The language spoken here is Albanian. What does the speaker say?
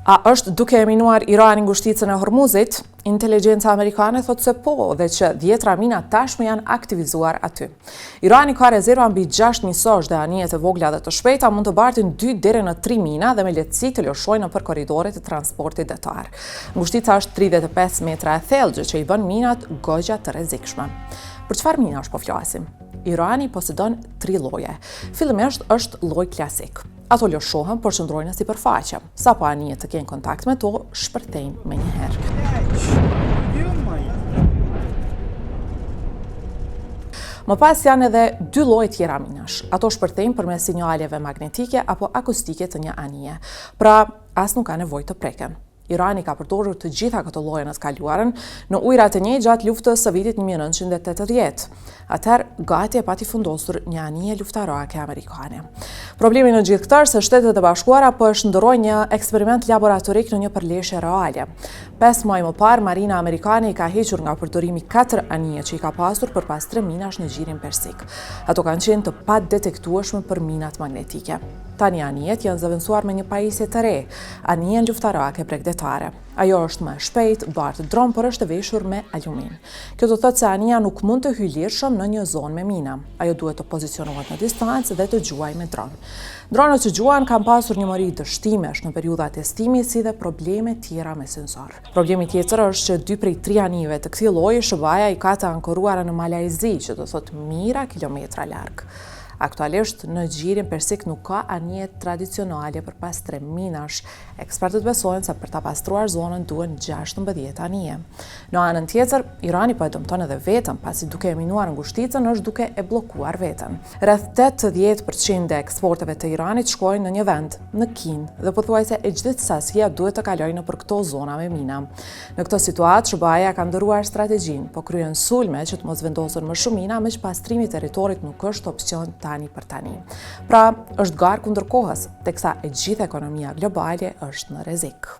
A është duke e minuar Irani ngushticën e Hormuzit? Inteligjenca amerikane thotë se po dhe që 10 mina tashmë janë aktivizuar aty. Irani ka rezerva mbi 6 nisozh dhe anijet e vogla dhe të shpejta mund të bartin 2 deri në 3 mina dhe me lehtësi të lëshojnë nëpër korridoret e transportit detar. Ngushtica është 35 metra e thellë, që i bën minat goxha të rrezikshme. Për çfarë minash po flasim? Irani posedon 3 lloje. Fillimisht është lloj klasik. Ato lëshohen, por qëndrojnë në sipërfaqe. Sapo anijet të kenë kontakt me to, shpërthejnë menjëherë. Më pas janë edhe 2 lloje tjera minash. Ato shpërthejnë përmes sinjaleve magnetike apo akustike të një anije. Pra, as nuk ka nevojë të preken. Irani ka përdorur të gjitha këto lloje në të kaluarën në ujrat e njëjtë gjatë luftës së vitit 1980. Atëherë gati e pati fundosur një anije luftarake amerikane. Problemi në gjithë këtë është se Shtetet e Bashkuara po shndërrojnë një eksperiment laboratorik në një përleshje reale. 5 muaj më parë, Marina amerikane i ka hequr nga përdorimi 4 anije që i ka pasur përpas 3 minash në gjirin persik. Ato kanë qenë të padetektueshme për minat magnetike. Tani anijet janë zëvendësuar me një pajisje të re, anijen luftarake bregdetare. Ajo është më e shpejtë, bartë dron, por është e veshur me alumin. Kjo do të thotë se anija nuk mund të hyjë lirshëm në një zonë me mina. Ajo duhet të pozicionohet në distancë dhe të gjuajë me dron. Dronët që gjuan kanë pasur një mori dështimesh në periudha testimi, si dhe probleme tjera me sensor. Problemi tjetër është që 2 prej 3 anijeve të këtij lloji SBA i ka të ankoruara në Malajzi, që do të thotë mijëra kilometra larg. Aktualisht, në gjirin persik nuk ka anije tradicionale përpas 3 minash. Ekspertët besojnë se për ta pastruar zonën duhen 16 anije. Në anën tjetër, Irani po e dëmton edhe veten, pasi duke e minuar ngushticën është duke e bllokuar veten. Rreth 80% e eksporteve të Iranit shkojnë në një vend, në Kinë, dhe pothuajse e gjithë sasia duhet të kalojë nëpër këto zona me mina. Në këtë situatë, SBA ka ndërruar strategjinë, po kryen sulme që të mos vendosen më shumë mina, meq pastrimi i territorit nuk është opsion tani për tani. Pra, është garë kundër kohës, teksa e gjithë ekonomia globale është në rrezik.